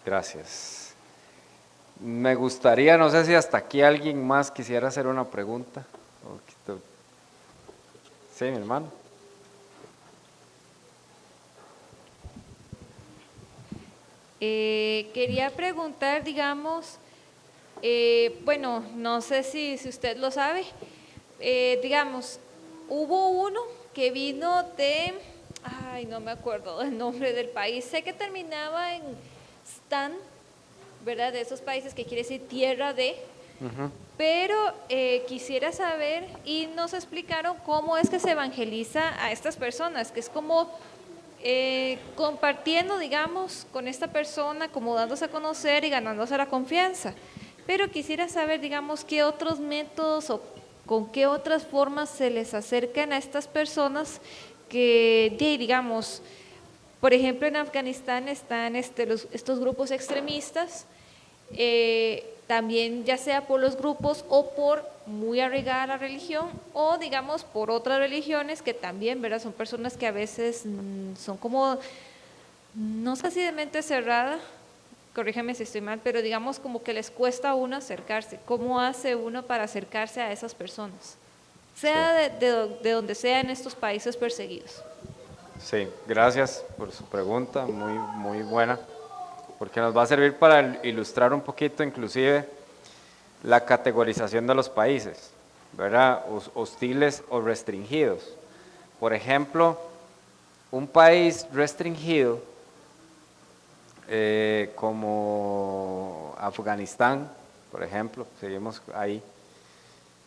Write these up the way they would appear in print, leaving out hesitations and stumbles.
Gracias. Me gustaría, no sé si hasta aquí alguien más quisiera hacer una pregunta. Sí, mi hermano. Quería preguntar, digamos, bueno, no sé si usted lo sabe, digamos, hubo uno que vino de, ay, no me acuerdo el nombre del país, sé que terminaba en Stan, ¿verdad? De esos países que quiere decir tierra de, pero quisiera saber y nos explicaron cómo es que se evangeliza a estas personas, que es como compartiendo, digamos, con esta persona, como dándose a conocer y ganándose la confianza. Pero quisiera saber, digamos, qué otros métodos o con qué otras formas se les acercan a estas personas que, digamos, por ejemplo, en Afganistán están estos grupos extremistas, también ya sea por los grupos o por muy arraigada a la religión o digamos por otras religiones que también, ¿verdad? Son personas que a veces son como, no sé si de mente cerrada, corrígeme si estoy mal, pero digamos como que les cuesta a uno acercarse. ¿Cómo hace uno para acercarse a esas personas? Sí, Sea de donde sea en estos países perseguidos. sí, gracias por su pregunta, muy buena, porque nos va a servir para ilustrar un poquito inclusive la categorización de los países, ¿verdad? Hostiles o restringidos. Por ejemplo, un país restringido como Afganistán, por ejemplo, seguimos ahí.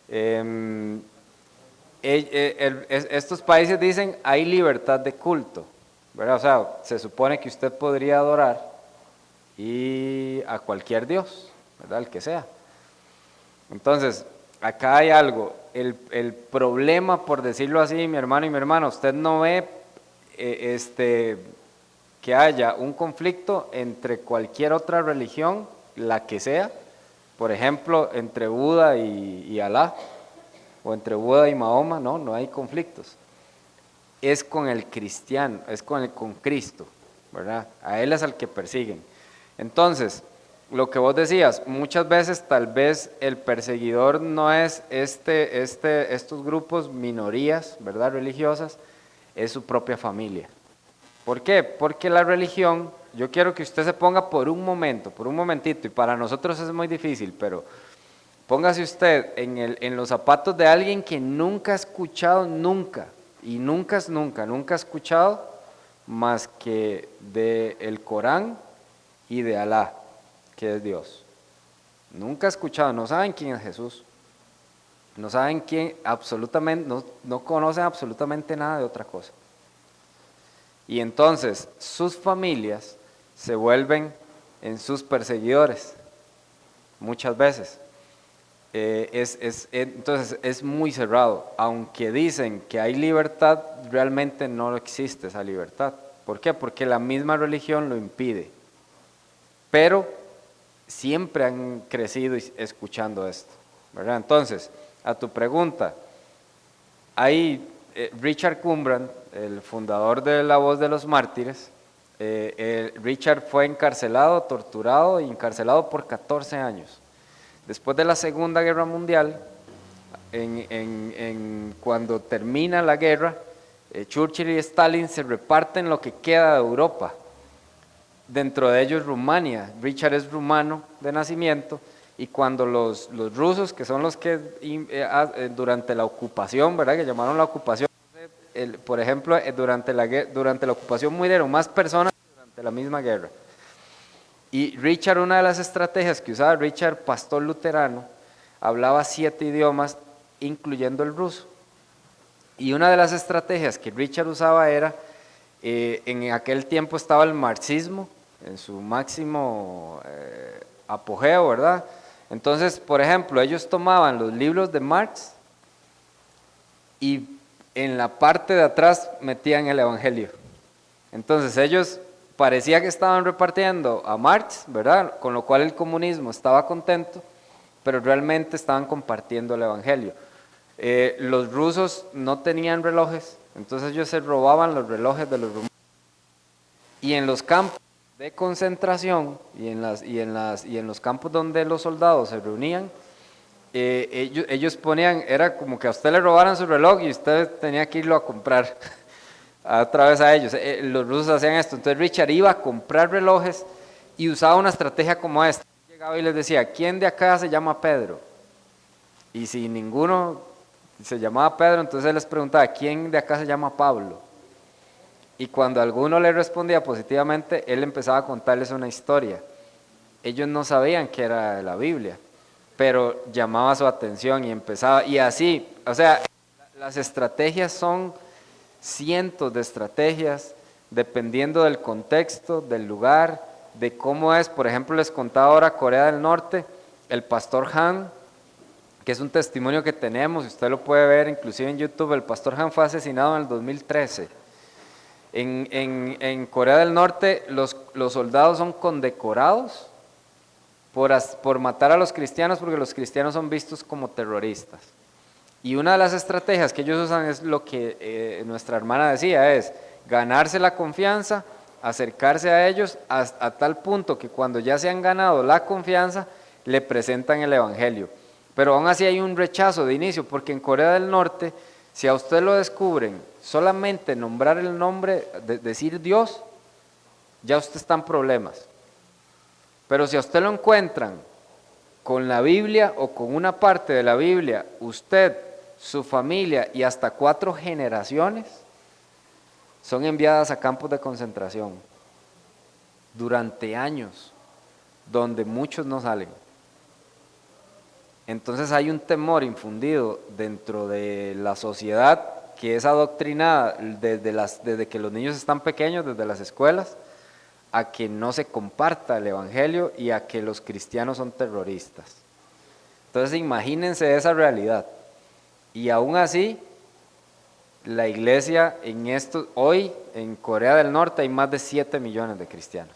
em, Estos países dicen hay libertad de culto, ¿verdad? O sea, se supone que usted podría adorar y a cualquier dios, ¿verdad? El que sea. Entonces, acá hay algo. El problema, por decirlo así, mi hermano y mi hermana, usted no ve que haya un conflicto entre cualquier otra religión, la que sea, por ejemplo, entre Buda y Alá, o entre Buda y Mahoma, no, no hay conflictos. Es con el cristiano, es con Cristo, ¿verdad? A él es al que persiguen. Entonces, lo que vos decías, muchas veces tal vez el perseguidor no es estos grupos, minorías, ¿verdad? Religiosas, es su propia familia. ¿Por qué? Porque la religión, yo quiero que usted se ponga por un momento, por un momentito, y para nosotros es muy difícil, pero póngase usted en los zapatos de alguien que nunca ha escuchado, nunca, y nunca ha escuchado más que del Corán y de Alá, que es Dios. Nunca ha escuchado, no saben quién es Jesús, no saben quién, absolutamente, no conocen absolutamente nada de otra cosa. Y entonces sus familias se vuelven en sus perseguidores, muchas veces. Entonces es muy cerrado. Aunque dicen que hay libertad, realmente no existe esa libertad. ¿Por qué? Porque la misma religión lo impide. Pero siempre han crecido escuchando esto, ¿verdad? Entonces, a tu pregunta, hay Richard Cumbran, el fundador de La Voz de los Mártires. Richard fue encarcelado, torturado y encarcelado por 14 años. Después de la Segunda Guerra Mundial, cuando termina la guerra, Churchill y Stalin se reparten lo que queda de Europa, dentro de ellos Rumania. Richard es rumano de nacimiento y cuando los rusos, que son los que durante la ocupación, ¿verdad? Que llamaron la ocupación, por ejemplo, durante la ocupación murieron más personas que durante la misma guerra. Y Richard, una de las estrategias que usaba Richard, pastor luterano, hablaba 7 idiomas, incluyendo el ruso. Y una de las estrategias que Richard usaba era, en aquel tiempo estaba el marxismo en su máximo apogeo, ¿verdad? Entonces, por ejemplo, ellos tomaban los libros de Marx y en la parte de atrás metían el Evangelio. Entonces ellos parecía que estaban repartiendo a Marx, ¿verdad? Con lo cual el comunismo estaba contento, pero realmente estaban compartiendo el Evangelio. Los rusos no tenían relojes, entonces ellos se robaban los relojes de los rumanos. Y en los campos de concentración y en los campos donde los soldados se reunían, ellos ponían, era como que a usted le robaran su reloj y usted tenía que irlo a comprar otra vez a ellos. Los rusos hacían esto, entonces Richard iba a comprar relojes y usaba una estrategia como esta. Llegaba y les decía, ¿quién de acá se llama Pedro? Y si ninguno se llamaba Pedro, entonces él les preguntaba, ¿quién de acá se llama Pablo? Y cuando alguno le respondía positivamente, él empezaba a contarles una historia. Ellos no sabían que era de la Biblia, pero llamaba su atención y empezaba, y así, o sea, las estrategias son cientos de estrategias, dependiendo del contexto, del lugar, de cómo es. Por ejemplo, les contaba ahora Corea del Norte, el pastor Han, que es un testimonio que tenemos, y usted lo puede ver inclusive en YouTube. El pastor Han fue asesinado en el 2013. En Corea del Norte los soldados son condecorados por matar a los cristianos, porque los cristianos son vistos como terroristas. Y una de las estrategias que ellos usan es lo que nuestra hermana decía, es ganarse la confianza, acercarse a ellos a tal punto que cuando ya se han ganado la confianza, le presentan el evangelio. Pero aún así hay un rechazo de inicio, porque en Corea del Norte, si a usted lo descubren, solamente nombrar el nombre, decir Dios, ya usted está en problemas. Pero si a usted lo encuentran con la Biblia o con una parte de la Biblia, usted, su familia y hasta 4 generaciones son enviadas a campos de concentración durante años, donde muchos no salen. Entonces hay un temor infundido dentro de la sociedad que es adoctrinada desde que los niños están pequeños, desde las escuelas, a que no se comparta el evangelio y a que los cristianos son terroristas. Entonces imagínense esa realidad. Y aún así, la iglesia hoy en Corea del Norte hay más de 7 millones de cristianos.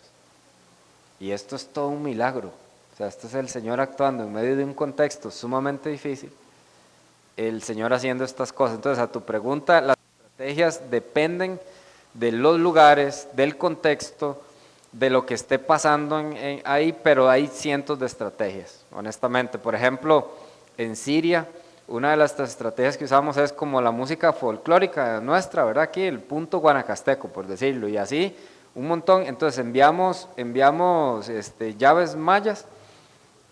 Y esto es todo un milagro. O sea, esto es el Señor actuando en medio de un contexto sumamente difícil, el Señor haciendo estas cosas. Entonces, a tu pregunta, las estrategias dependen de los lugares, del contexto, de lo que esté pasando ahí, pero hay cientos de estrategias, honestamente. Por ejemplo, en Siria, una de las estrategias que usamos es como la música folclórica nuestra, ¿verdad? Aquí, el punto guanacasteco, por decirlo, y así un montón. Entonces enviamos llaves mayas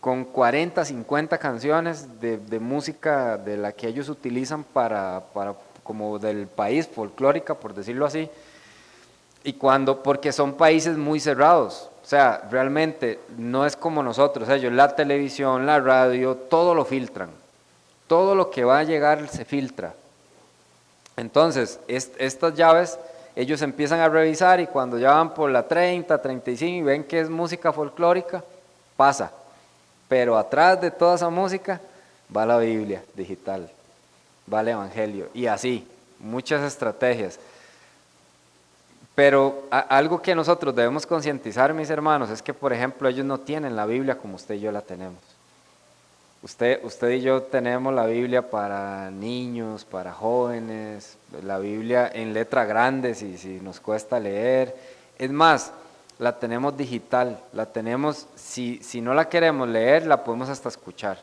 con 40, 50 canciones de música de la que ellos utilizan para como del país, folclórica, por decirlo así. Y porque son países muy cerrados, o sea, realmente no es como nosotros, ellos la televisión, la radio, todo lo filtran, todo lo que va a llegar se filtra. Entonces, estas llaves, ellos empiezan a revisar y cuando ya van por la 30, 35 y ven que es música folclórica, pasa. Pero atrás de toda esa música va la Biblia digital, va el Evangelio y así, muchas estrategias. Pero algo que nosotros debemos concientizar, mis hermanos, es que, por ejemplo, ellos no tienen la Biblia como usted y yo la tenemos. Usted y yo tenemos la Biblia para niños, para jóvenes, la Biblia en letra grande si nos cuesta leer. Es más, la tenemos digital, la tenemos, si no la queremos leer, la podemos hasta escuchar.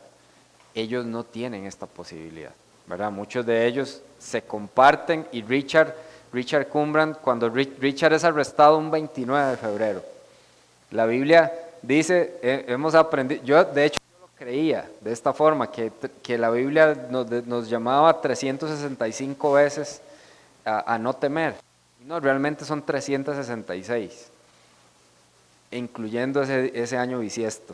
Ellos no tienen esta posibilidad, ¿verdad? Muchos de ellos se comparten y Richard Kumbrand, cuando Richard es arrestado un 29 de febrero, la Biblia dice, hemos aprendido, yo de hecho yo lo creía de esta forma, que la Biblia nos llamaba 365 veces a no temer. No, realmente son 366, incluyendo ese año bisiesto,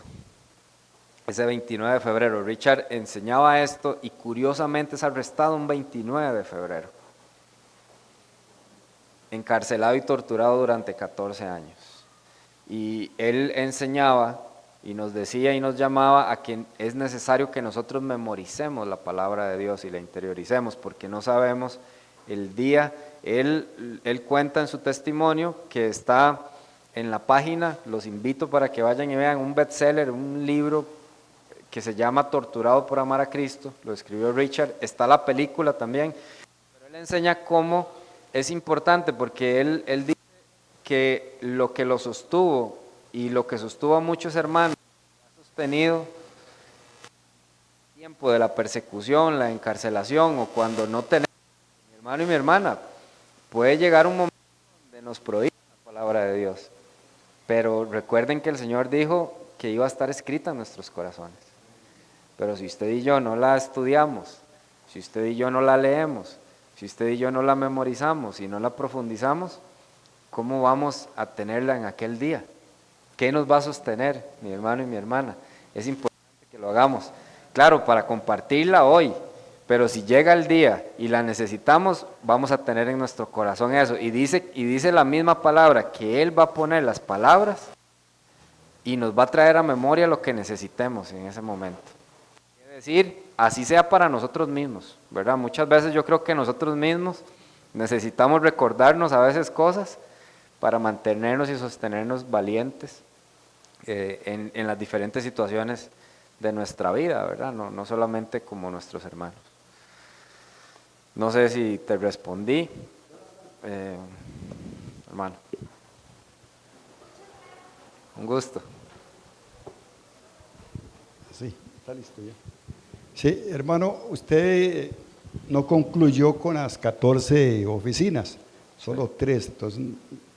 ese 29 de febrero. Richard enseñaba esto y curiosamente es arrestado un 29 de febrero. Encarcelado y torturado durante 14 años. Y él enseñaba y nos decía y nos llamaba a que es necesario que nosotros memoricemos la palabra de Dios y la interioricemos, porque no sabemos el día. Él cuenta en su testimonio que está en la página, los invito para que vayan y vean un bestseller, un libro que se llama Torturado por amar a Cristo, lo escribió Richard, está la película también, pero él enseña cómo es importante, porque él dice que lo sostuvo y lo que sostuvo a muchos hermanos, ha sostenido el tiempo de la persecución, la encarcelación o cuando no tenemos, mi hermano y mi hermana, puede llegar un momento donde nos prohíbe la palabra de Dios. Pero recuerden que el Señor dijo que iba a estar escrita en nuestros corazones. Pero si usted y yo no la estudiamos, si usted y yo no la leemos, si usted y yo no la memorizamos y no la profundizamos, ¿cómo vamos a tenerla en aquel día? ¿Qué nos va a sostener, mi hermano y mi hermana? Es importante que lo hagamos. Claro, para compartirla hoy, pero si llega el día y la necesitamos, vamos a tener en nuestro corazón eso. Y dice la misma palabra, que Él va a poner las palabras y nos va a traer a memoria lo que necesitemos en ese momento. Quiere decir, así sea para nosotros mismos, ¿verdad? Muchas veces yo creo que nosotros mismos necesitamos recordarnos a veces cosas para mantenernos y sostenernos valientes en las diferentes situaciones de nuestra vida, ¿verdad? No solamente como nuestros hermanos. No sé si te respondí, hermano. Un gusto. Sí, está listo ya. Sí, hermano, usted no concluyó con las 14 oficinas, solo 3. Entonces,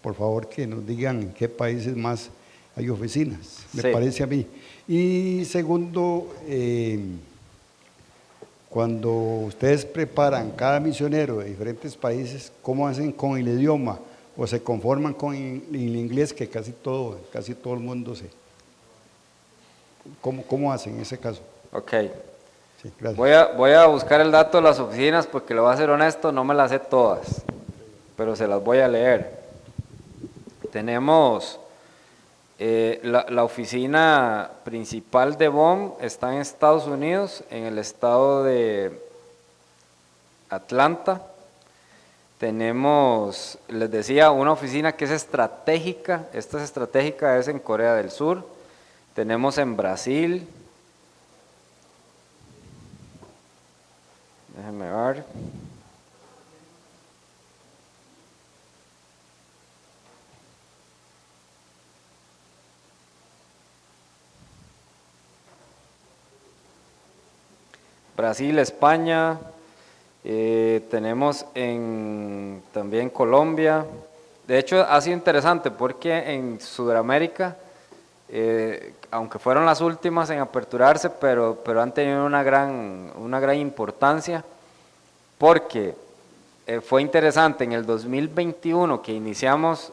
por favor, que nos digan en qué países más hay oficinas, me parece a mí. Y segundo, cuando ustedes preparan cada misionero de diferentes países, ¿cómo hacen con el idioma? ¿O se conforman con el inglés, que casi todo el mundo se... ¿Cómo hacen en ese caso? Ok. Sí, gracias. Voy a buscar el dato de las oficinas porque le voy a ser honesto, no me las sé todas, pero se las voy a leer. Tenemos la oficina principal de BOM está en Estados Unidos, en el estado de Atlanta. Tenemos, les decía, una oficina que es estratégica, esta es estratégica, es en Corea del Sur. Tenemos en Brasil, déjenme ver. Brasil, España, tenemos también Colombia. De hecho, ha sido interesante porque en Sudamérica, aunque fueron las últimas en aperturarse, pero han tenido una gran importancia, porque fue interesante en el 2021 que iniciamos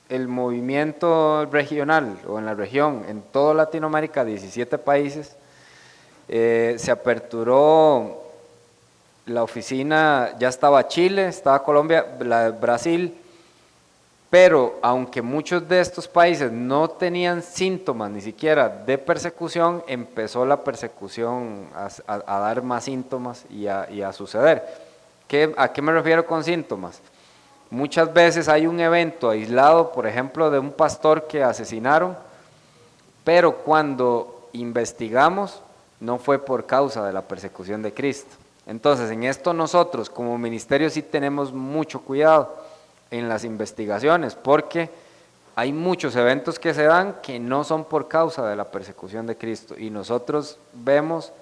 el movimiento regional o en la región, en toda Latinoamérica, 17 países. Se aperturó la oficina, ya estaba Chile, estaba Colombia, Brasil, pero aunque muchos de estos países no tenían síntomas ni siquiera de persecución, empezó la persecución a dar más síntomas y a suceder. ¿A qué me refiero con síntomas? Muchas veces hay un evento aislado, por ejemplo, de un pastor que asesinaron, pero cuando investigamos, no fue por causa de la persecución de Cristo. Entonces, en esto nosotros como ministerio sí tenemos mucho cuidado en las investigaciones, porque hay muchos eventos que se dan que no son por causa de la persecución de Cristo, y nosotros vemos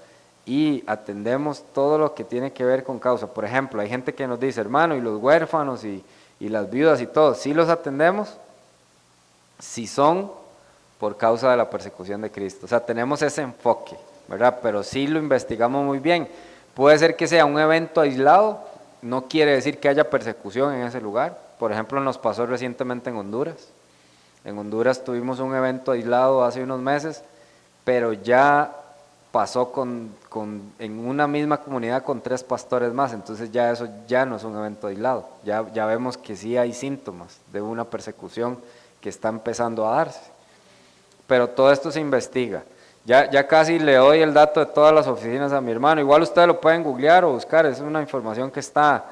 y atendemos todo lo que tiene que ver con causa. Por ejemplo, hay gente que nos dice, hermano, y los huérfanos y las viudas y todo, sí los atendemos si son por causa de la persecución de Cristo. O sea, tenemos ese enfoque, ¿verdad? Pero sí lo investigamos muy bien. Puede ser que sea un evento aislado, no quiere decir que haya persecución en ese lugar. Por ejemplo, nos pasó recientemente en Honduras. En Honduras tuvimos un evento aislado hace unos meses, pero ya pasó en una misma comunidad con 3 pastores más, entonces ya eso ya no es un evento aislado. Ya vemos que sí hay síntomas de una persecución que está empezando a darse. Pero todo esto se investiga. Ya casi le doy el dato de todas las oficinas a mi hermano. Igual ustedes lo pueden googlear o buscar, es una información que está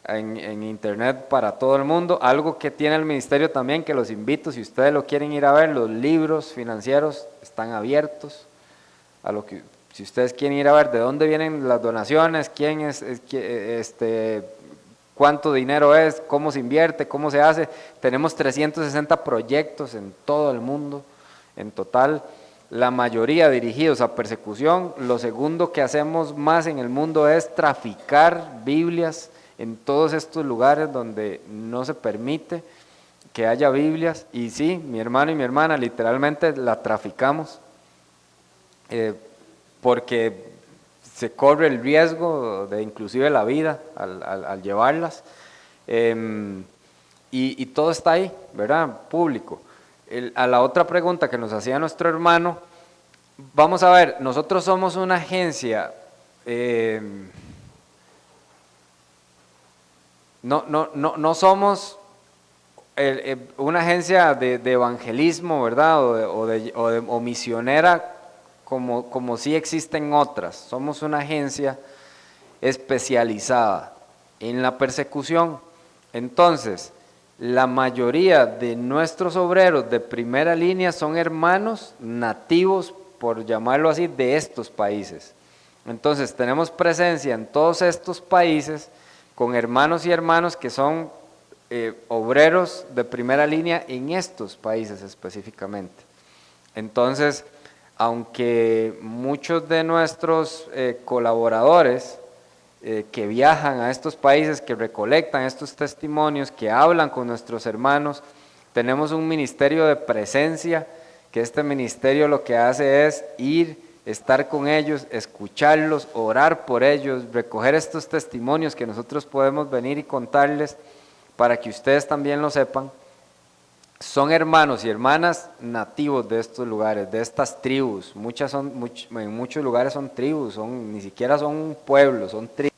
en internet para todo el mundo. Algo que tiene el ministerio también, que los invito, si ustedes lo quieren ir a ver, los libros financieros están abiertos. Si ustedes quieren ir a ver de dónde vienen las donaciones, cuánto dinero es, cómo se invierte, cómo se hace. Tenemos 360 proyectos en todo el mundo, en total, la mayoría dirigidos a persecución. Lo segundo que hacemos más en el mundo es traficar Biblias en todos estos lugares donde no se permite que haya Biblias. Y sí, mi hermano y mi hermana literalmente la traficamos, porque se corre el riesgo de inclusive la vida al llevarlas. Y todo está ahí, ¿verdad? Público. A la otra pregunta que nos hacía nuestro hermano, vamos a ver, nosotros somos una agencia, no somos una agencia de evangelismo, ¿verdad? O misionera como sí existen otras. Somos una agencia especializada en la persecución. Entonces, la mayoría de nuestros obreros de primera línea son hermanos nativos, por llamarlo así, de estos países. Entonces, tenemos presencia en todos estos países con hermanos y hermanas que son obreros de primera línea en estos países específicamente. Entonces, aunque muchos de nuestros colaboradores que viajan a estos países, que recolectan estos testimonios, que hablan con nuestros hermanos, tenemos un ministerio de presencia, que este ministerio lo que hace es ir, estar con ellos, escucharlos, orar por ellos, recoger estos testimonios que nosotros podemos venir y contarles para que ustedes también lo sepan. Son hermanos y hermanas nativos de estos lugares, de estas tribus. En muchos lugares son tribus, ni siquiera son pueblos, son tribus,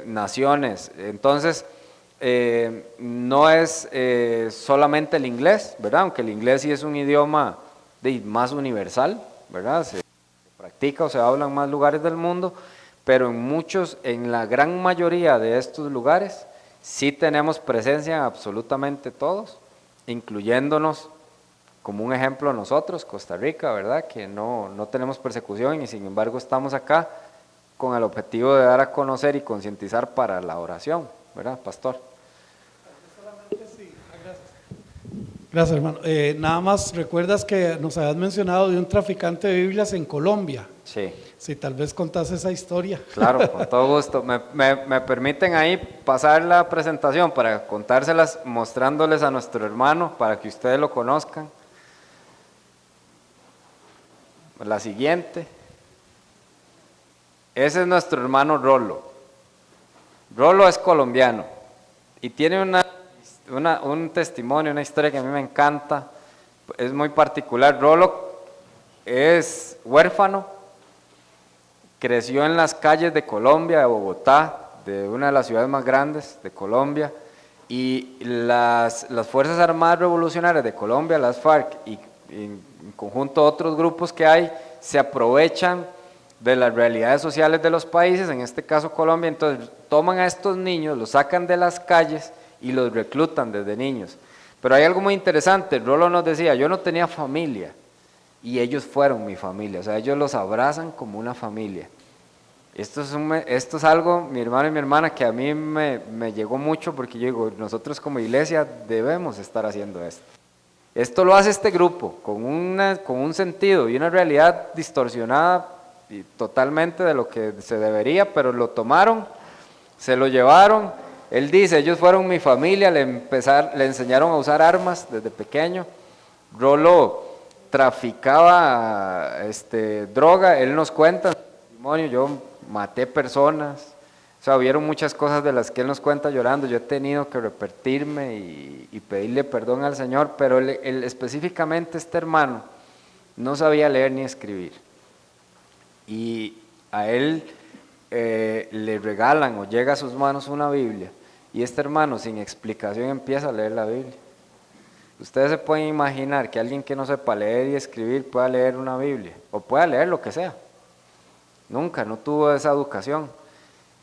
naciones. Entonces, no es solamente el inglés, ¿verdad? Aunque el inglés sí es un idioma más universal, ¿verdad? Se practica o se habla en más lugares del mundo, pero en la gran mayoría de estos lugares, sí tenemos presencia en absolutamente todos, incluyéndonos como un ejemplo nosotros, Costa Rica, ¿verdad? Que no tenemos persecución y sin embargo estamos acá con el objetivo de dar a conocer y concientizar para la oración, ¿verdad, pastor? Gracias, hermano. Nada más, ¿recuerdas que nos habías mencionado de un traficante de Biblias en Colombia? Sí. Si tal vez contás esa historia. Claro, con todo gusto. ¿Me permiten ahí pasar la presentación para contárselas, mostrándoles a nuestro hermano para que ustedes lo conozcan? La siguiente. Ese es nuestro hermano Rolo. Rolo es colombiano y tiene un testimonio, una historia que a mí me encanta, es muy particular. Rolo es huérfano, creció en las calles de Colombia, de Bogotá, de una de las ciudades más grandes de Colombia, y las Fuerzas Armadas Revolucionarias de Colombia, las FARC, y en conjunto otros grupos que hay, se aprovechan de las realidades sociales de los países, en este caso Colombia. Entonces toman a estos niños, los sacan de las calles y los reclutan desde niños. Pero hay algo muy interesante. Rolo nos decía, yo no tenía familia y ellos fueron mi familia, o sea, ellos los abrazan como una familia. Esto es algo, mi hermano y mi hermana, que a mí me llegó mucho, porque yo digo, nosotros como iglesia debemos estar haciendo esto. Esto lo hace este grupo con un sentido y una realidad distorsionada y totalmente de lo que se debería, pero lo tomaron, se lo llevaron. Él dice, ellos fueron mi familia, le enseñaron a usar armas desde pequeño. Rolo traficaba droga, él nos cuenta, testimonio, yo maté personas, o sea, vieron muchas cosas de las que él nos cuenta llorando. Yo he tenido que repetirme y pedirle perdón al Señor, pero él específicamente este hermano no sabía leer ni escribir, y a él le regalan o llega a sus manos una Biblia, y este hermano sin explicación empieza a leer la Biblia. Ustedes se pueden imaginar que alguien que no sepa leer y escribir pueda leer una Biblia, o pueda leer lo que sea. No tuvo esa educación,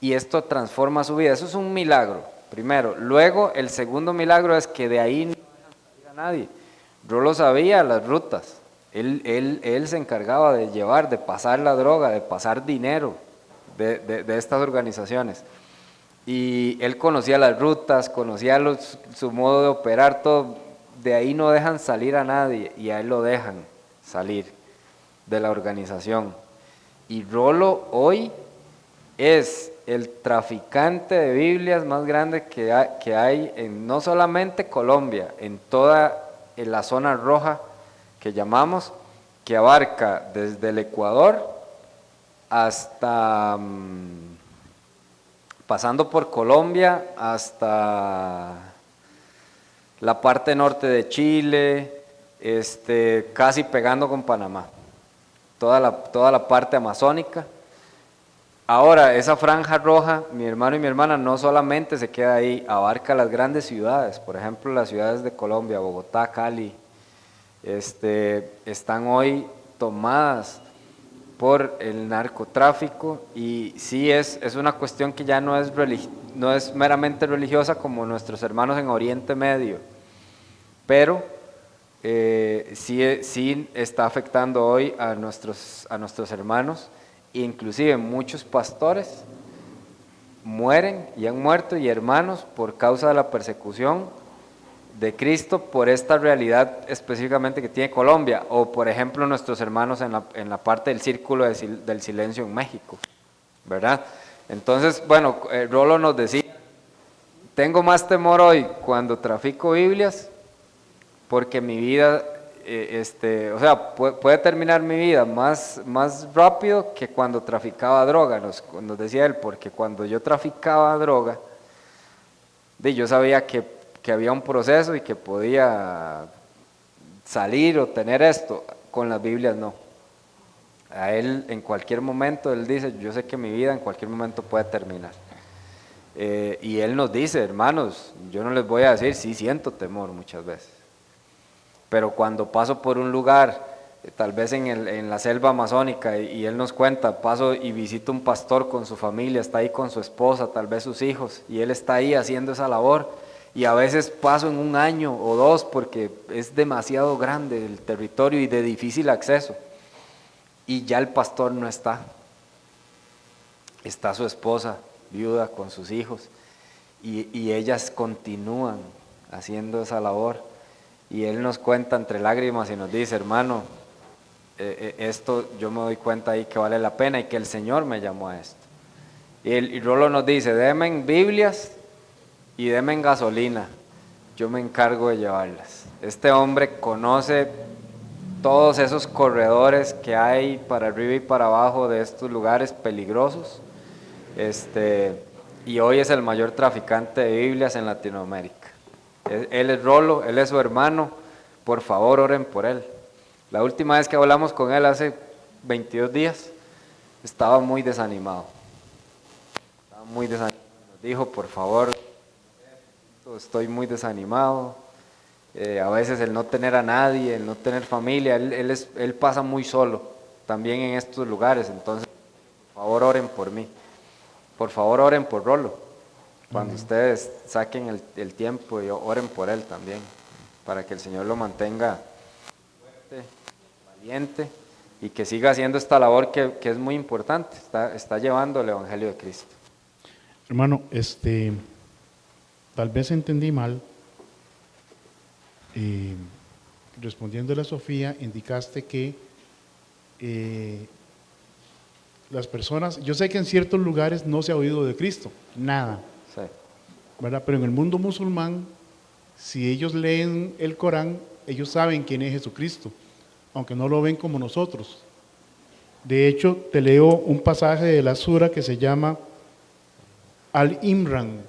y esto transforma su vida. Eso es un milagro, primero. Luego, el segundo milagro es que de ahí no dejan salir a nadie. Rolo sabía las rutas, él se encargaba de pasar la droga, de pasar dinero de estas organizaciones. Y él conocía las rutas, conocía su modo de operar, todo. De ahí no dejan salir a nadie y a él lo dejan salir de la organización. Y Rolo hoy es el traficante de Biblias más grande que hay en no solamente Colombia, en toda la zona roja que llamamos, que abarca desde el Ecuador hasta, pasando por Colombia hasta la parte norte de Chile, casi pegando con Panamá, toda la parte amazónica. Ahora, esa franja roja, mi hermano y mi hermana, no solamente se queda ahí, abarca las grandes ciudades, por ejemplo, las ciudades de Colombia, Bogotá, Cali, están hoy tomadas por el narcotráfico, y sí es una cuestión que ya no es meramente religiosa como nuestros hermanos en Oriente Medio, pero sí está afectando hoy a nuestros hermanos. Inclusive muchos pastores mueren y han muerto, y hermanos, por causa de la persecución de Cristo, por esta realidad específicamente que tiene Colombia, o por ejemplo nuestros hermanos en la parte del Círculo del Silencio en México, ¿verdad? Entonces, bueno, Rolo nos decía, tengo más temor hoy cuando trafico Biblias, porque mi vida, o sea, puede terminar mi vida más rápido que cuando traficaba droga, nos decía él, porque cuando yo traficaba droga, yo sabía que había un proceso y que podía salir o tener esto. Con las Biblias no. A él en cualquier momento, él dice, yo sé que mi vida en cualquier momento puede terminar. Y él nos dice, hermanos, yo no les voy a decir, sí siento temor muchas veces, pero cuando paso por un lugar, tal vez en la selva amazónica, y él nos cuenta, paso y visito un pastor con su familia, está ahí con su esposa, tal vez sus hijos, y él está ahí haciendo esa labor, y a veces paso en un año o dos porque es demasiado grande el territorio y de difícil acceso, y ya el pastor no está su esposa viuda con sus hijos, y ellas continúan haciendo esa labor. Y él nos cuenta entre lágrimas y nos dice, hermano, esto yo me doy cuenta ahí que vale la pena y que el Señor me llamó a esto. Y Rolo nos dice, denme Biblias y denme gasolina, yo me encargo de llevarlas. Este hombre conoce todos esos corredores que hay para arriba y para abajo de estos lugares peligrosos, y hoy es el mayor traficante de Biblias en Latinoamérica. Él es Rolo, él es su hermano, por favor oren por él. La última vez que hablamos con él hace 22 días, estaba muy desanimado. Nos dijo, por favor, estoy muy desanimado. A veces el no tener a nadie, el no tener familia, él pasa muy solo también en estos lugares. Entonces, por favor oren por mí, por favor oren por Rolo. Cuando ustedes saquen el tiempo y oren por él también, para que el Señor lo mantenga fuerte, valiente, y que siga haciendo esta labor que es muy importante, está llevando el Evangelio de Cristo. Hermano, tal vez entendí mal. Respondiéndole a Sofía, indicaste que las personas, yo sé que en ciertos lugares no se ha oído de Cristo, nada. Sí. ¿Verdad? Pero en el mundo musulmán, si ellos leen el Corán, ellos saben quién es Jesucristo, aunque no lo ven como nosotros. De hecho, te leo un pasaje de la sura que se llama Al-Imran,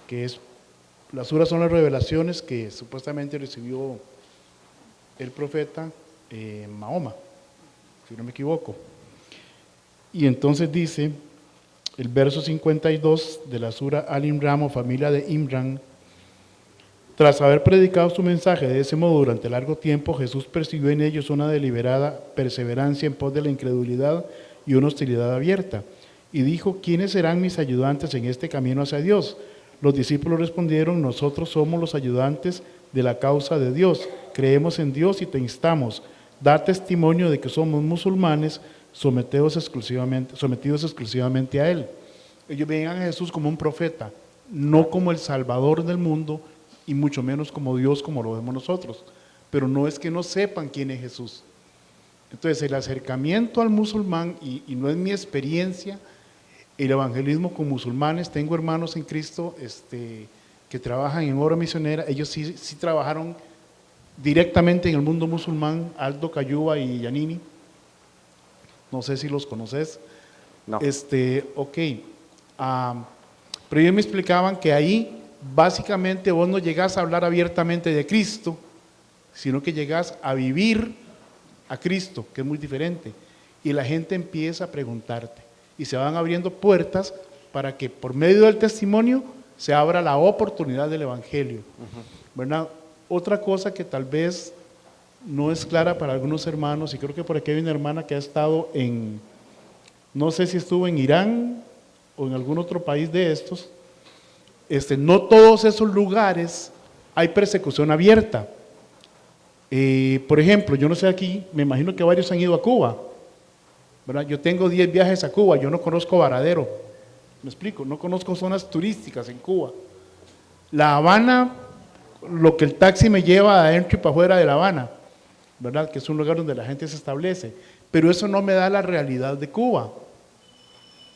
que es, la sura son las revelaciones que supuestamente recibió el profeta Mahoma, si no me equivoco. Y entonces dice, el verso 52 de la sura Al-Imran, o familia de Imran: tras haber predicado su mensaje de ese modo durante largo tiempo, Jesús percibió en ellos una deliberada perseverancia en pos de la incredulidad y una hostilidad abierta, y dijo, ¿quiénes serán mis ayudantes en este camino hacia Dios? Los discípulos respondieron, nosotros somos los ayudantes de la causa de Dios, creemos en Dios y te instamos, da testimonio de que somos musulmanes sometidos exclusivamente a Él. Ellos veían a Jesús como un profeta, no como el Salvador del mundo y mucho menos como Dios como lo vemos nosotros. Pero no es que no sepan quién es Jesús. Entonces el acercamiento al musulmán, y no es mi experiencia, el evangelismo con musulmanes, tengo hermanos en Cristo que trabajan en obra misionera, ellos sí trabajaron directamente en el mundo musulmán, Aldo Cayuba y Yanini, no sé si los conoces. No. Ok, pero ellos me explicaban que ahí básicamente vos no llegás a hablar abiertamente de Cristo, sino que llegás a vivir a Cristo, que es muy diferente, y la gente empieza a preguntarte, y se van abriendo puertas para que por medio del testimonio se abra la oportunidad del evangelio, ¿verdad? Otra cosa que tal vez no es clara para algunos hermanos, y creo que por aquí hay una hermana que ha estado no sé si estuvo en Irán o en algún otro país de estos, no todos esos lugares hay persecución abierta. Por ejemplo, yo no sé aquí, me imagino que varios han ido a Cuba, ¿verdad? Yo tengo 10 viajes a Cuba, yo no conozco Varadero, me explico, no conozco zonas turísticas en Cuba. La Habana, lo que el taxi me lleva adentro y para afuera de La Habana, ¿verdad? Que es un lugar donde la gente se establece, pero eso no me da la realidad de Cuba,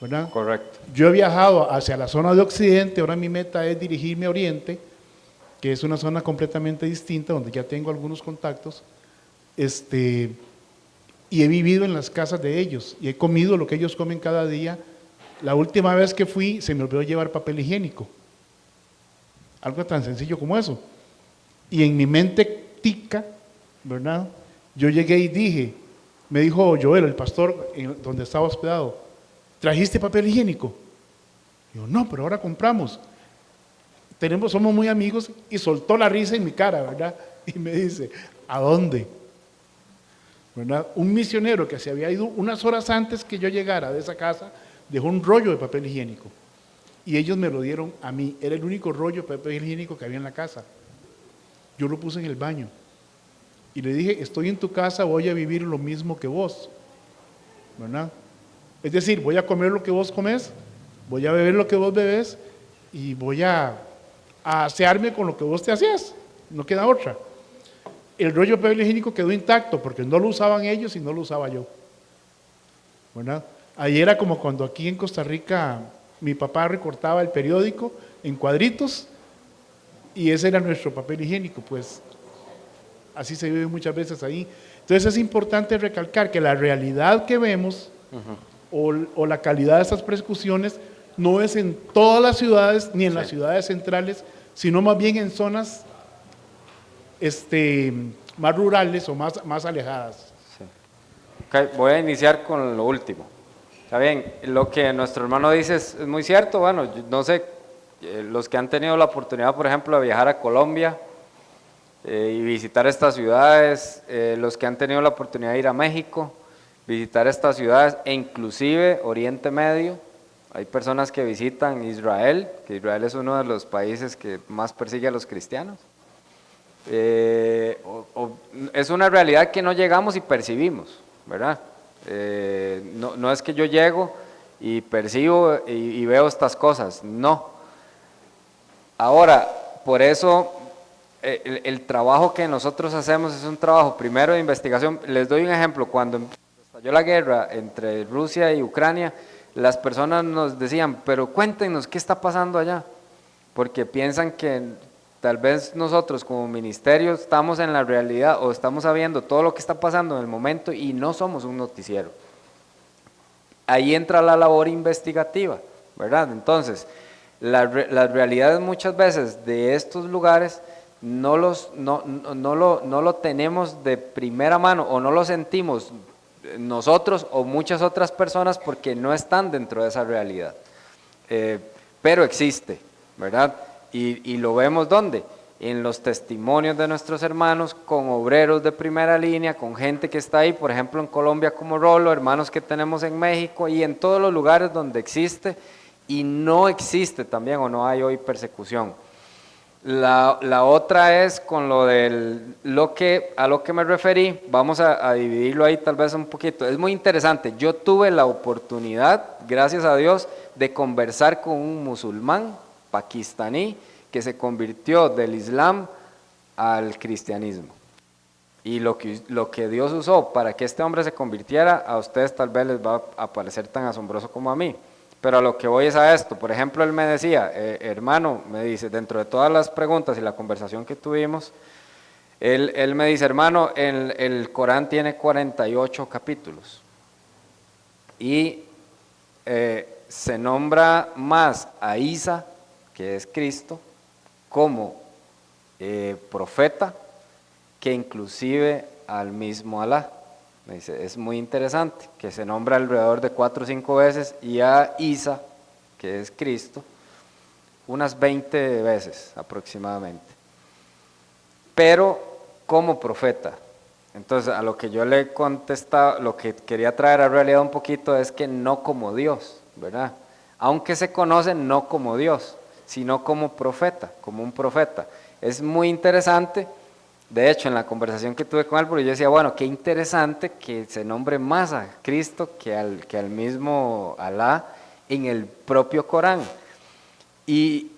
¿verdad? Correcto. Yo he viajado hacia la zona de Occidente, ahora mi meta es dirigirme a Oriente, que es una zona completamente distinta, donde ya tengo algunos contactos, y he vivido en las casas de ellos, y he comido lo que ellos comen cada día. La última vez que fui, se me olvidó llevar papel higiénico, algo tan sencillo como eso, y en mi mente tica, ¿verdad? Yo llegué y dije, me dijo Joel, el pastor, donde estaba hospedado, ¿trajiste papel higiénico? Yo, no, pero ahora compramos. Somos muy amigos, y soltó la risa en mi cara, ¿verdad? Y me dice, ¿a dónde? ¿Verdad? Un misionero que se había ido unas horas antes que yo llegara de esa casa, dejó un rollo de papel higiénico, y ellos me lo dieron a mí. Era el único rollo de papel higiénico que había en la casa. Yo lo puse en el baño, y le dije, estoy en tu casa, voy a vivir lo mismo que vos, ¿verdad? Es decir, voy a comer lo que vos comes, voy a beber lo que vos bebes, y voy a asearme con lo que vos te hacías, no queda otra. El rollo de papel higiénico quedó intacto porque no lo usaban ellos y no lo usaba yo, ¿verdad? Ahí era como cuando aquí en Costa Rica mi papá recortaba el periódico en cuadritos y ese era nuestro papel higiénico, pues así se vive muchas veces ahí. Entonces es importante recalcar que la realidad que vemos o la calidad de estas persecuciones no es en todas las ciudades ni en las ciudades centrales, sino más bien en zonas más rurales o más alejadas. Sí. Okay, voy a iniciar con lo último. Está bien, lo que nuestro hermano dice es muy cierto. Bueno, no sé, los que han tenido la oportunidad, por ejemplo, de viajar a Colombia y visitar estas ciudades, los que han tenido la oportunidad de ir a México, visitar estas ciudades e inclusive Oriente Medio. Hay personas que visitan Israel, que Israel es uno de los países que más persigue a los cristianos. Es una realidad que no llegamos y percibimos, ¿verdad? No es que yo llego y percibo y veo estas cosas, no. Ahora, por eso el trabajo que nosotros hacemos es un trabajo primero de investigación. Les doy un ejemplo, cuando estalló la guerra entre Rusia y Ucrania, las personas nos decían, pero cuéntenos qué está pasando allá, porque piensan que tal vez nosotros como ministerio estamos en la realidad o estamos sabiendo todo lo que está pasando en el momento y no somos un noticiero. Ahí entra la labor investigativa, ¿verdad? Entonces, las realidades muchas veces de estos lugares no lo tenemos de primera mano o no lo sentimos nosotros o muchas otras personas porque no están dentro de esa realidad, pero existe, ¿verdad? Y lo vemos ¿dónde? En los testimonios de nuestros hermanos, con obreros de primera línea, con gente que está ahí, por ejemplo en Colombia como Rolo, hermanos que tenemos en México y en todos los lugares donde existe y no existe también o no hay hoy persecución. La otra es con lo del a lo que me referí, vamos a dividirlo ahí tal vez un poquito. Es muy interesante, yo tuve la oportunidad, gracias a Dios, de conversar con un musulmán pakistaní que se convirtió del Islam al cristianismo. Y lo que Dios usó para que este hombre se convirtiera, a ustedes tal vez les va a parecer tan asombroso como a mí. Pero a lo que voy es a esto. Por ejemplo, él me decía, hermano, me dice, dentro de todas las preguntas y la conversación que tuvimos, él me dice, hermano, el Corán tiene 48 capítulos. Y se nombra más a Isa, que es Cristo, como profeta, que inclusive al mismo Alá. Me dice, es muy interesante que se nombra alrededor de 4 o 5 veces y a Isa, que es Cristo, unas 20 veces aproximadamente. Pero como profeta. Entonces, a lo que yo le contestaba, lo que quería traer a realidad un poquito es que no como Dios, ¿verdad? Aunque se conoce no como Dios, sino como profeta, como un profeta. Es muy interesante. De hecho, en la conversación que tuve con él, porque yo decía, bueno, qué interesante que se nombre más a Cristo que al mismo Alá en el propio Corán. Y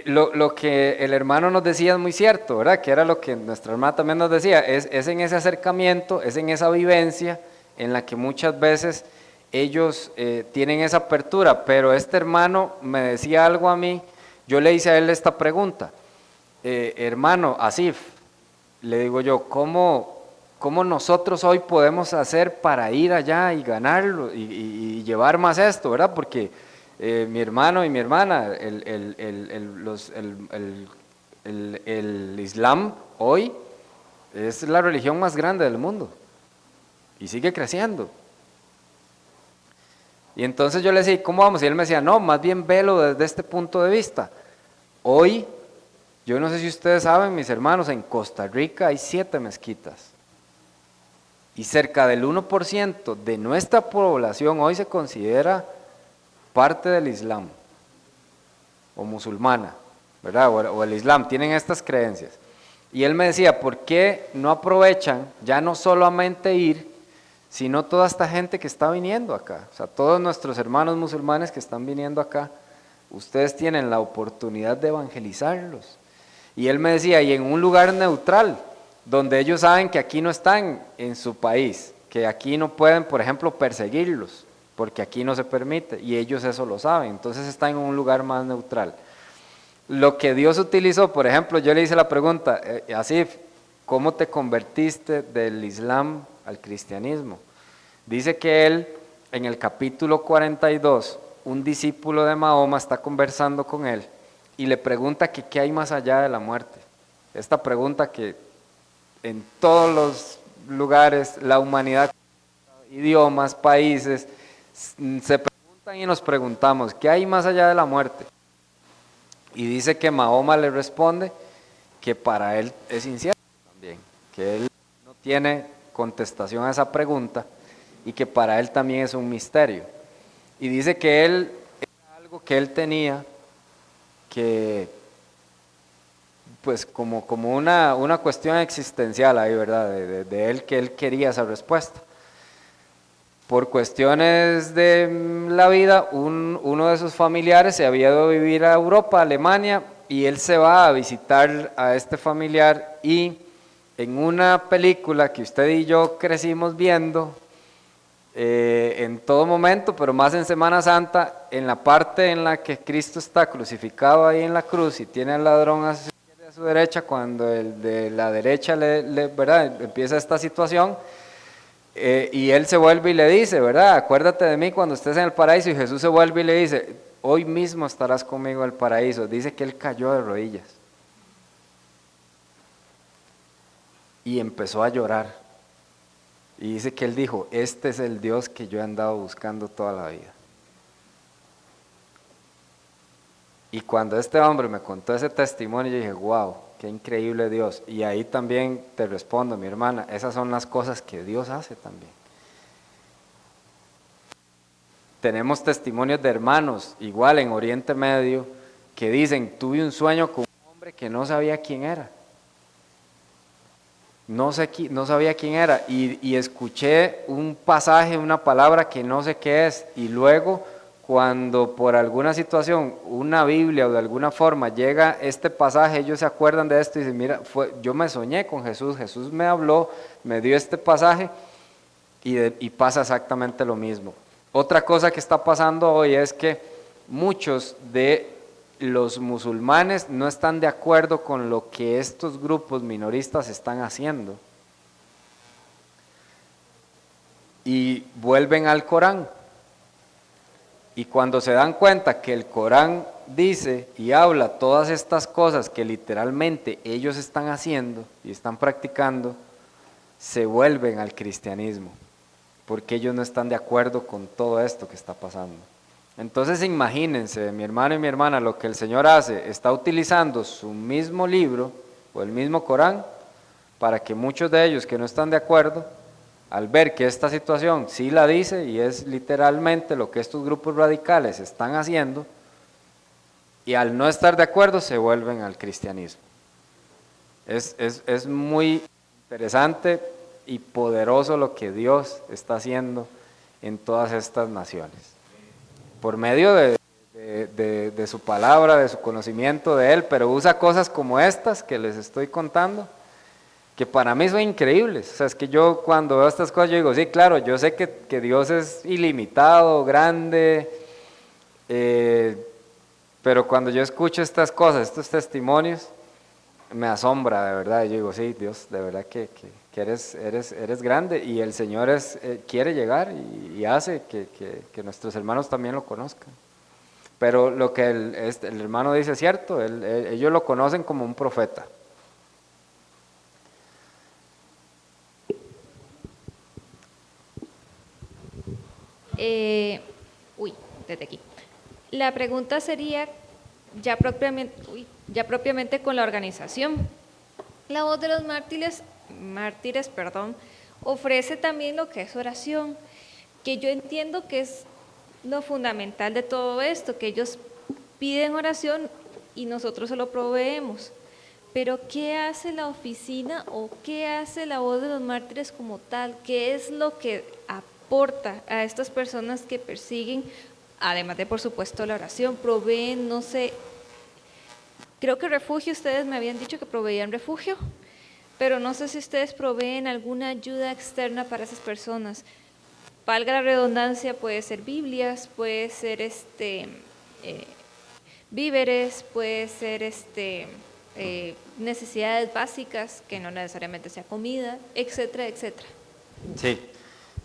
lo que el hermano nos decía es muy cierto, ¿verdad? Que era lo que nuestra hermana también nos decía, es en ese acercamiento, es en esa vivencia en la que muchas veces ellos tienen esa apertura. Pero este hermano me decía algo a mí, yo le hice a él esta pregunta, hermano Asif, le digo yo, ¿cómo nosotros hoy podemos hacer para ir allá y ganarlo y llevar más esto, ¿verdad? Porque mi hermano y mi hermana, el Islam hoy es la religión más grande del mundo y sigue creciendo. Y entonces yo le decía, ¿cómo vamos? Y él me decía, no, más bien velo desde este punto de vista. Hoy, yo no sé si ustedes saben, mis hermanos, en Costa Rica hay 7 mezquitas. Y cerca del 1% de nuestra población hoy se considera parte del Islam, o musulmana, ¿verdad? O el Islam, tienen estas creencias. Y él me decía, ¿por qué no aprovechan ya no solamente ir, sino toda esta gente que está viniendo acá? O sea, todos nuestros hermanos musulmanes que están viniendo acá, ustedes tienen la oportunidad de evangelizarlos. Y él me decía, y en un lugar neutral, donde ellos saben que aquí no están en su país, que aquí no pueden, por ejemplo, perseguirlos, porque aquí no se permite, y ellos eso lo saben, entonces están en un lugar más neutral. Lo que Dios utilizó, por ejemplo, yo le hice la pregunta, Asif, ¿cómo te convertiste del Islam al cristianismo? Dice que él, en el capítulo 42, un discípulo de Mahoma está conversando con él, y le pregunta que qué hay más allá de la muerte. Esta pregunta que en todos los lugares, la humanidad, idiomas, países, se preguntan y nos preguntamos, ¿qué hay más allá de la muerte? Y dice que Mahoma le responde que para él es incierto también, que él no tiene contestación a esa pregunta y que para él también es un misterio. Y dice que él, era algo que él tenía que, pues como una cuestión existencial ahí, ¿verdad? De él, que él quería esa respuesta. Por cuestiones de la vida, uno de sus familiares se había ido a vivir a Europa, a Alemania, y él se va a visitar a este familiar, y en una película que usted y yo crecimos viendo, en todo momento, pero más en Semana Santa, en la parte en la que Cristo está crucificado ahí en la cruz y tiene al ladrón a su derecha, cuando el de la derecha ¿verdad? Empieza esta situación, y él se vuelve y le dice, ¿verdad? Acuérdate de mí cuando estés en el paraíso, y Jesús se vuelve y le dice, hoy mismo estarás conmigo en el paraíso. Dice que él cayó de rodillas y empezó a llorar. Y dice que él dijo, este es el Dios que yo he andado buscando toda la vida. Y cuando este hombre me contó ese testimonio, yo dije, wow, qué increíble Dios. Y ahí también te respondo, mi hermana, esas son las cosas que Dios hace también. Tenemos testimonios de hermanos, igual en Oriente Medio, que dicen, tuve un sueño con un hombre hombre que no sabía quién era. No sabía quién era y escuché un pasaje, una palabra que no sé qué es, y luego cuando por alguna situación una Biblia o de alguna forma llega este pasaje, ellos se acuerdan de esto y dicen, mira, yo me soñé con Jesús, Jesús me habló, me dio este pasaje y pasa exactamente lo mismo. Otra cosa que está pasando hoy es que muchos de los musulmanes no están de acuerdo con lo que estos grupos minoristas están haciendo y vuelven al Corán, y cuando se dan cuenta que el Corán dice y habla todas estas cosas que literalmente ellos están haciendo y están practicando, se vuelven al cristianismo porque ellos no están de acuerdo con todo esto que está pasando. Entonces imagínense, mi hermano y mi hermana, lo que el Señor hace, está utilizando su mismo libro o el mismo Corán para que muchos de ellos que no están de acuerdo, al ver que esta situación sí la dice y es literalmente lo que estos grupos radicales están haciendo, y al no estar de acuerdo se vuelven al cristianismo. Es muy interesante y poderoso lo que Dios está haciendo en todas estas naciones. Por medio de su palabra, de su conocimiento de Él, pero usa cosas como estas que les estoy contando, que para mí son increíbles. O sea, es que yo cuando veo estas cosas, yo digo, sí, claro, yo sé que Dios es ilimitado, grande, pero cuando yo escucho estas cosas, estos testimonios, me asombra, de verdad. Yo digo, sí, Dios, de verdad que eres grande, y el Señor quiere llegar y hace que nuestros hermanos también lo conozcan. Pero lo que el hermano dice es cierto, ellos lo conocen como un profeta. Desde aquí. La pregunta sería ya propiamente con la organización. La Voz de los Mártires, ofrece también lo que es oración, que yo entiendo que es lo fundamental de todo esto, que ellos piden oración y nosotros se lo proveemos. Pero ¿qué hace la oficina o qué hace la Voz de los Mártires como tal? ¿Qué es lo que aporta a estas personas que persiguen, además de por supuesto la oración? Proveen, no sé, creo que refugio, ustedes me habían dicho que proveían refugio, pero no sé si ustedes proveen alguna ayuda externa para esas personas. Valga la redundancia, puede ser Biblias, puede ser víveres, puede ser necesidades básicas, que no necesariamente sea comida, etcétera, etcétera. Sí,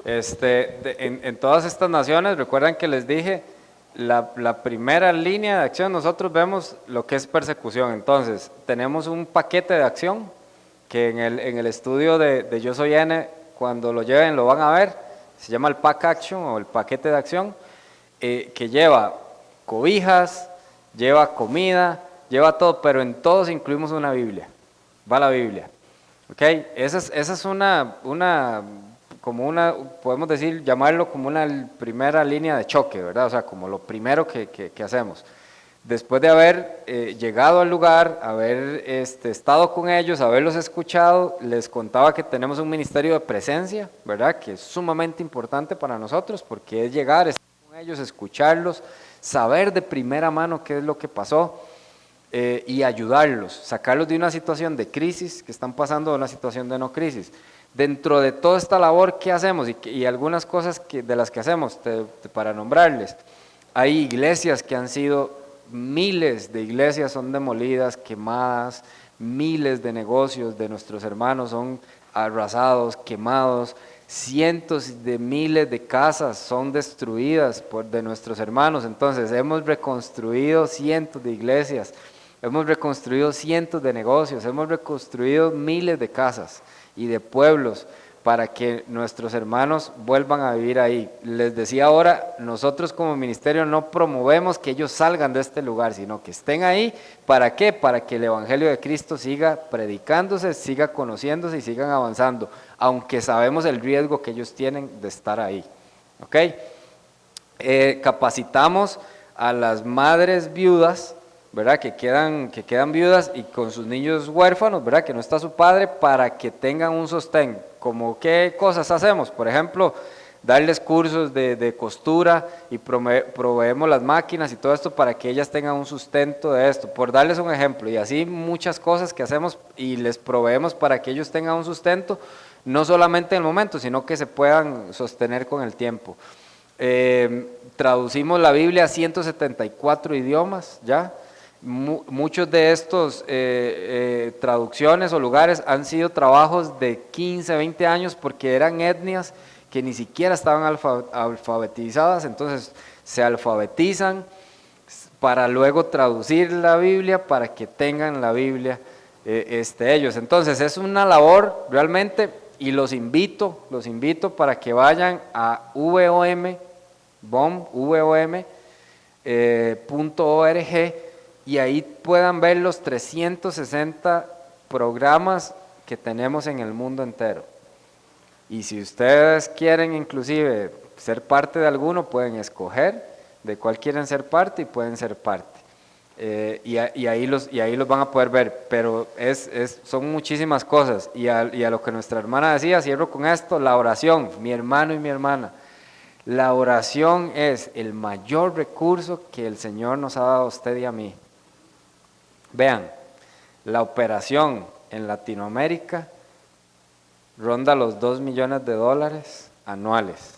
en todas estas naciones, recuerdan que les dije, la primera línea de acción, nosotros vemos lo que es persecución. Entonces, tenemos un paquete de acción que en el estudio de Yo Soy N, cuando lo lleven lo van a ver, se llama el Pack Action o el paquete de acción, que lleva cobijas, lleva comida, lleva todo, pero en todos incluimos una Biblia, va la Biblia. ¿Okay? Esa es podemos decir, llamarlo como una primera línea de choque, ¿verdad? O sea, como lo primero que hacemos. Después de haber llegado al lugar, haber estado con ellos, haberlos escuchado, les contaba que tenemos un ministerio de presencia, ¿verdad? Que es sumamente importante para nosotros, porque es llegar, estar con ellos, escucharlos, saber de primera mano qué es lo que pasó, y ayudarlos, sacarlos de una situación de crisis que están pasando a una situación de no crisis. Dentro de toda esta labor que hacemos y algunas cosas de las que hacemos, para nombrarles, hay iglesias que han sido, miles de iglesias son demolidas, quemadas, miles de negocios de nuestros hermanos son arrasados, quemados, cientos de miles de casas son destruidas de nuestros hermanos. Entonces hemos reconstruido cientos de iglesias, hemos reconstruido cientos de negocios, hemos reconstruido miles de casas y de pueblos para que nuestros hermanos vuelvan a vivir ahí. Les decía ahora, nosotros como ministerio no promovemos que ellos salgan de este lugar, sino que estén ahí. ¿Para qué? Para que el Evangelio de Cristo siga predicándose, siga conociéndose y sigan avanzando, aunque sabemos el riesgo que ellos tienen de estar ahí. ¿Okay? Capacitamos a las madres viudas, ¿verdad? Que quedan viudas y con sus niños huérfanos, ¿verdad? Que no está su padre, para que tengan un sostén. ¿Como qué cosas hacemos? Por ejemplo, darles cursos de costura y proveemos las máquinas y todo esto para que ellas tengan un sustento de esto, por darles un ejemplo. Y así muchas cosas que hacemos y les proveemos para que ellos tengan un sustento, no solamente en el momento, sino que se puedan sostener con el tiempo. Traducimos la Biblia a 174 idiomas ya. Muchos de estos traducciones o lugares han sido trabajos de 15, 20 años porque eran etnias que ni siquiera estaban alfabetizadas, entonces se alfabetizan para luego traducir la Biblia para que tengan la Biblia ellos. Entonces es una labor realmente, y los invito para que vayan a vom.org y ahí puedan ver los 360 programas que tenemos en el mundo entero. Y si ustedes quieren inclusive ser parte de alguno, pueden escoger de cuál quieren ser parte y pueden ser parte. Y ahí los van a poder ver, pero son muchísimas cosas. Y a lo que nuestra hermana decía, cierro con esto, la oración, mi hermano y mi hermana. La oración es el mayor recurso que el Señor nos ha dado a usted y a mí. Vean, la operación en Latinoamérica ronda los $2 millones anuales.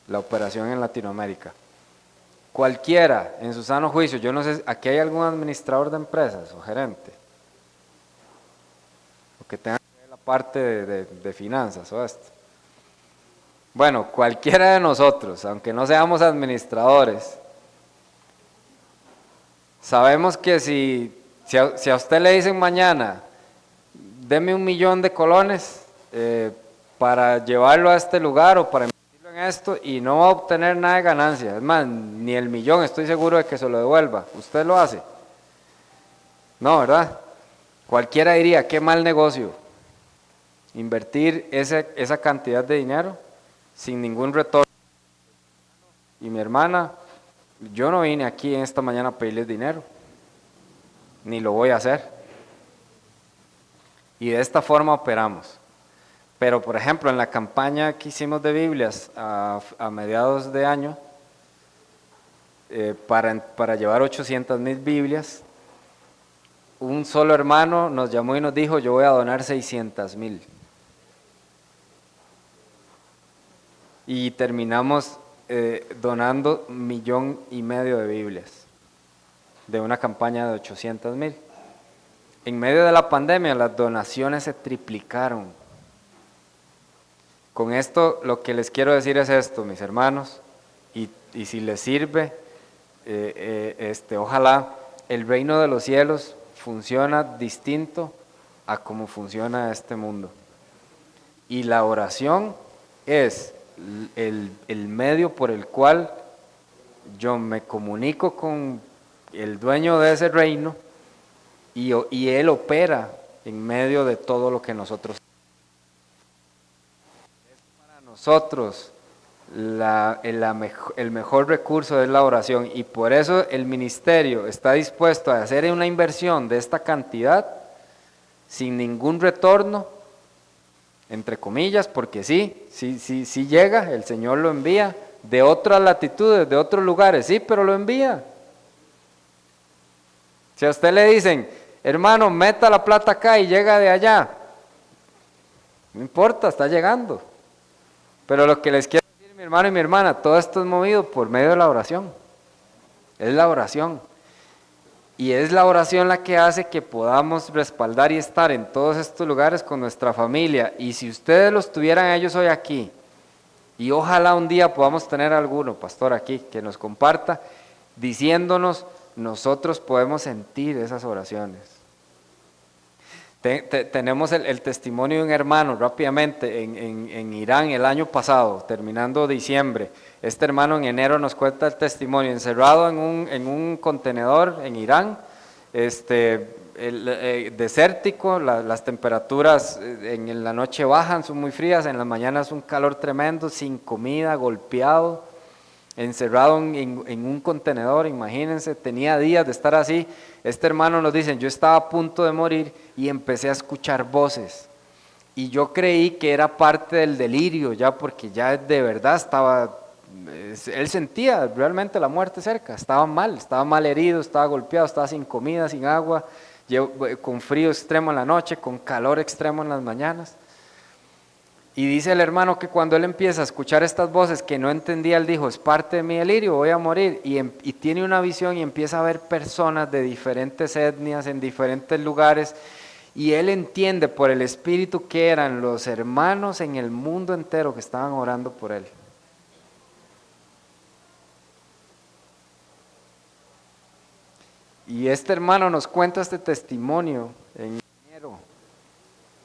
La operación en Latinoamérica. Cualquiera, en su sano juicio, yo no sé, ¿aquí hay algún administrador de empresas o gerente? O que tenga que ver la parte de finanzas o esto. Bueno, cualquiera de nosotros, aunque no seamos administradores, sabemos que si a usted le dicen mañana, deme $1 millón para llevarlo a este lugar o para invertirlo en esto, y no va a obtener nada de ganancia, es más, ni el millón estoy seguro de que se lo devuelva, ¿usted lo hace? No, ¿verdad? Cualquiera diría, qué mal negocio, invertir esa cantidad de dinero sin ningún retorno. Y mi hermana, yo no vine aquí en esta mañana a pedirles dinero, ni lo voy a hacer. Y de esta forma operamos. Pero, por ejemplo, en la campaña que hicimos de Biblias a mediados de año, para llevar 800,000 Biblias, un solo hermano nos llamó y nos dijo, yo voy a donar 600,000. Y terminamos donando 1,5 millones de Biblias, de una campaña de 800,000. En medio de la pandemia las donaciones se triplicaron. Con esto lo que les quiero decir es esto, mis hermanos, y si les sirve, ojalá el reino de los cielos funciona distinto a cómo funciona este mundo. Y la oración es el medio por el cual yo me comunico con el dueño de ese reino y Él opera en medio de todo lo que nosotros. Para nosotros el mejor recurso es la oración, y por eso el ministerio está dispuesto a hacer una inversión de esta cantidad sin ningún retorno, entre comillas, porque sí llega, el Señor lo envía de otras latitudes, de otros lugares, sí, pero lo envía. Si a usted le dicen, hermano, meta la plata acá y llega de allá, no importa, está llegando. Pero lo que les quiero decir, mi hermano y mi hermana, todo esto es movido por medio de la oración. Es la oración. Y es la oración la que hace que podamos respaldar y estar en todos estos lugares con nuestra familia. Y si ustedes los tuvieran ellos hoy aquí, y ojalá un día podamos tener alguno, pastor, aquí, que nos comparta, diciéndonos, nosotros podemos sentir esas oraciones. Tenemos el testimonio de un hermano rápidamente en Irán el año pasado, terminando diciembre. Este hermano en enero nos cuenta el testimonio, encerrado en un contenedor en Irán, desértico, las temperaturas en la noche bajan, son muy frías, en la mañana es un calor tremendo, sin comida, golpeado, encerrado en un contenedor, imagínense, tenía días de estar así. Este hermano nos dice, yo estaba a punto de morir y empecé a escuchar voces. Y yo creí que era parte del delirio, ya porque ya de verdad estaba, él sentía realmente la muerte cerca, estaba mal herido, estaba golpeado, estaba sin comida, sin agua, con frío extremo en la noche, con calor extremo en las mañanas. Y dice el hermano que cuando él empieza a escuchar estas voces que no entendía, él dijo, es parte de mi delirio, voy a morir. Y tiene una visión y empieza a ver personas de diferentes etnias, en diferentes lugares. Y él entiende por el Espíritu que eran los hermanos en el mundo entero que estaban orando por él. Y este hermano nos cuenta este testimonio en enero.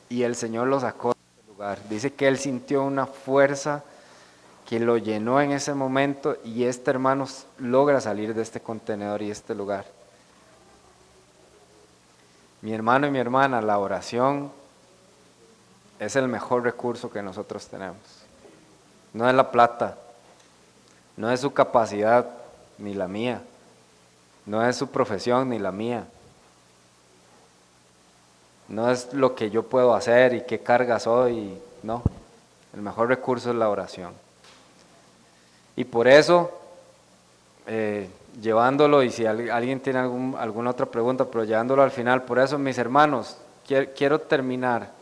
Y el Señor lo sacó. Dice que él sintió una fuerza que lo llenó en ese momento y este hermano logra salir de este contenedor y este lugar. Mi hermano y mi hermana, la oración es el mejor recurso que nosotros tenemos. No es la plata, no es su capacidad ni la mía, no es su profesión ni la mía. No es lo que yo puedo hacer y qué carga soy, no. El mejor recurso es la oración. Y por eso, llevándolo, y si alguien tiene alguna otra pregunta, pero llevándolo al final, por eso mis hermanos, quiero terminar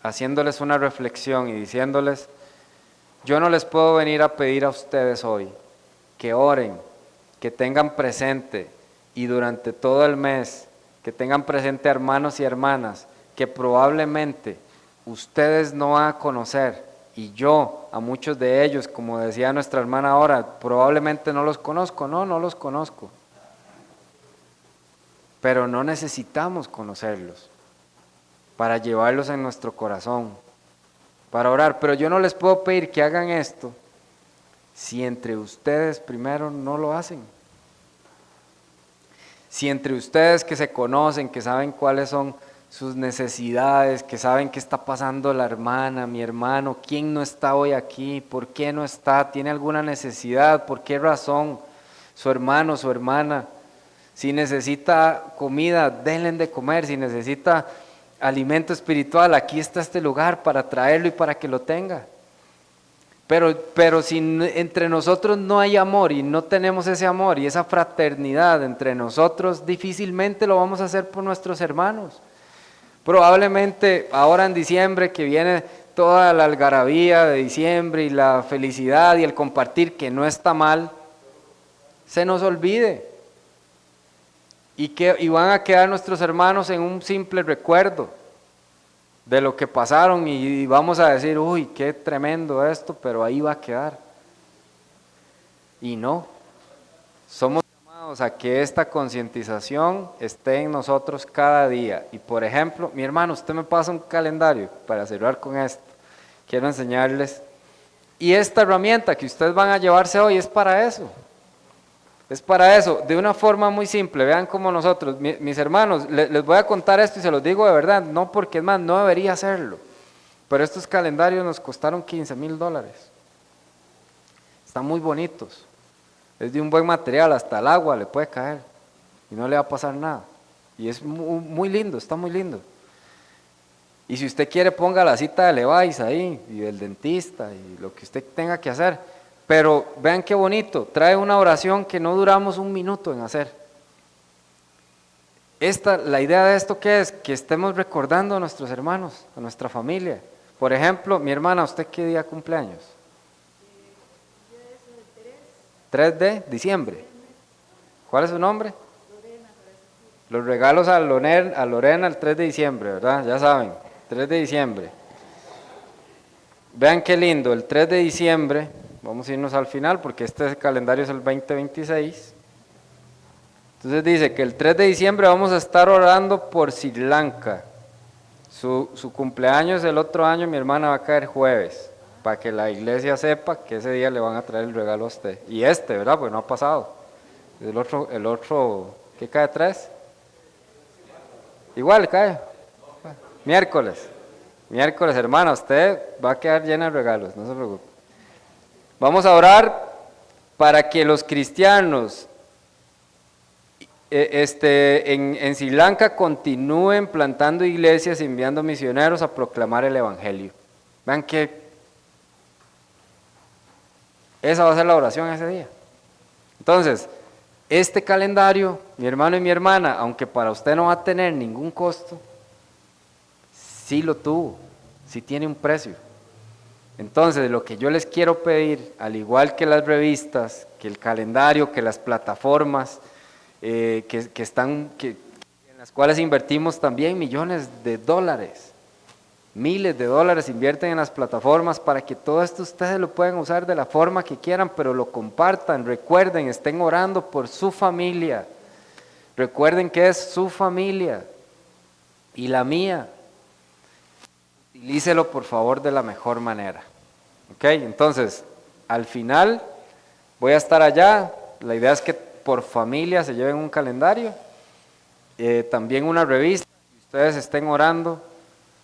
haciéndoles una reflexión y diciéndoles, yo no les puedo venir a pedir a ustedes hoy que oren, que tengan presente y durante todo el mes, que tengan presente hermanos y hermanas que probablemente ustedes no van a conocer y yo a muchos de ellos, como decía nuestra hermana ahora, probablemente no los conozco, no los conozco, pero no necesitamos conocerlos para llevarlos en nuestro corazón, para orar, pero yo no les puedo pedir que hagan esto si entre ustedes primero no lo hacen. Si entre ustedes que se conocen, que saben cuáles son sus necesidades, que saben qué está pasando la hermana, mi hermano, quién no está hoy aquí, por qué no está, tiene alguna necesidad, por qué razón, su hermano, su hermana, si necesita comida, denle de comer, si necesita alimento espiritual, aquí está este lugar para traerlo y para que lo tenga. Pero si entre nosotros no hay amor y no tenemos ese amor y esa fraternidad entre nosotros, difícilmente lo vamos a hacer por nuestros hermanos. Probablemente ahora en diciembre, que viene toda la algarabía de diciembre y la felicidad y el compartir, que no está mal, se nos olvide. Y van a quedar nuestros hermanos en un simple recuerdo de lo que pasaron y vamos a decir, uy, qué tremendo esto, pero ahí va a quedar. Y no, somos llamados a que esta concientización esté en nosotros cada día. Y por ejemplo, mi hermano, usted me pasa un calendario para cerrar con esto. Quiero enseñarles. Y esta herramienta que ustedes van a llevarse hoy es para eso. Es para eso, de una forma muy simple. Vean cómo nosotros, mis hermanos, les voy a contar esto y se los digo de verdad, no porque es más, no debería hacerlo, pero estos calendarios nos costaron $15,000. Están muy bonitos, es de un buen material, hasta el agua le puede caer y no le va a pasar nada. Y es muy lindo, está muy lindo. Y si usted quiere, ponga la cita de Levi's ahí, y del dentista, y lo que usted tenga que hacer. Pero vean qué bonito, trae una oración que no duramos un minuto en hacer. La idea de esto, ¿qué es? Que estemos recordando a nuestros hermanos, a nuestra familia. Por ejemplo, mi hermana, ¿usted qué día cumpleaños? 3 de diciembre. ¿Cuál es su nombre? Los regalos a Lorena el 3 de diciembre, ¿verdad? Ya saben, 3 de diciembre. Vean qué lindo, el 3 de diciembre... Vamos a irnos al final porque este calendario es el 2026. Entonces dice que el 3 de diciembre vamos a estar orando por Sri Lanka. Su cumpleaños el otro año, mi hermana va a caer jueves, para que la iglesia sepa que ese día le van a traer el regalo a usted. Y ¿verdad? Pues no ha pasado. El otro, ¿qué cae 3? Igual cae. Miércoles, hermana, usted va a quedar llena de regalos, no se preocupe. Vamos a orar para que los cristianos en Sri Lanka continúen plantando iglesias y enviando misioneros a proclamar el Evangelio. Vean que esa va a ser la oración ese día. Entonces, este calendario, mi hermano y mi hermana, aunque para usted no va a tener ningún costo, sí lo tuvo, sí tiene un precio. Entonces, lo que yo les quiero pedir, al igual que las revistas, que el calendario, que las plataformas, en las cuales invertimos también millones de dólares, miles de dólares invierten en las plataformas para que todo esto ustedes lo puedan usar de la forma que quieran, pero lo compartan, recuerden, estén orando por su familia, recuerden que es su familia y la mía. Utilícelo por favor de la mejor manera. ¿Ok? Entonces, al final voy a estar allá. La idea es que por familia se lleven un calendario, también una revista, y ustedes estén orando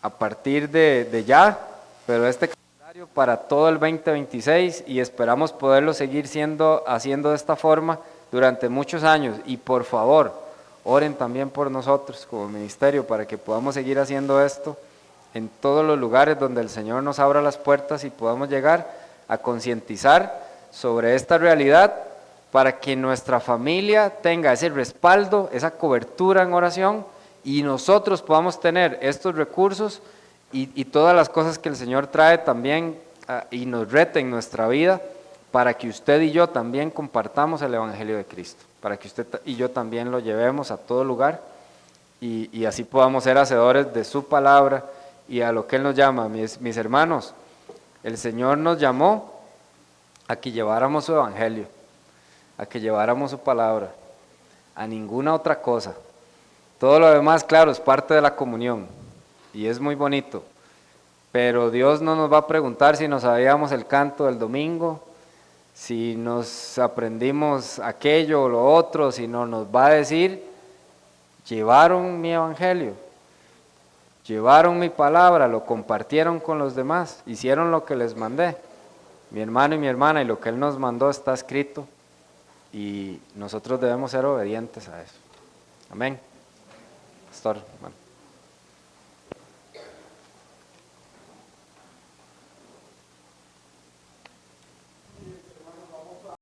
a partir de ya, pero este calendario para todo el 2026 y esperamos poderlo seguir haciendo de esta forma durante muchos años. Y por favor, oren también por nosotros como ministerio para que podamos seguir haciendo esto en todos los lugares donde el Señor nos abra las puertas y podamos llegar a concientizar sobre esta realidad para que nuestra familia tenga ese respaldo, esa cobertura en oración y nosotros podamos tener estos recursos y todas las cosas que el Señor trae también y nos reta en nuestra vida para que usted y yo también compartamos el Evangelio de Cristo, para que usted y yo también lo llevemos a todo lugar y así podamos ser hacedores de su palabra y a lo que Él nos llama. Mis hermanos, el Señor nos llamó a que lleváramos su Evangelio, a que lleváramos su palabra, a ninguna otra cosa. Todo lo demás, claro, es parte de la comunión y es muy bonito, pero Dios no nos va a preguntar si nos sabíamos el canto del domingo, si nos aprendimos aquello o lo otro, sino nos va a decir, llevaron mi Evangelio, llevaron mi palabra, lo compartieron con los demás, hicieron lo que les mandé, mi hermano y mi hermana, y lo que Él nos mandó está escrito y nosotros debemos ser obedientes a eso. Amén. Pastor, bueno.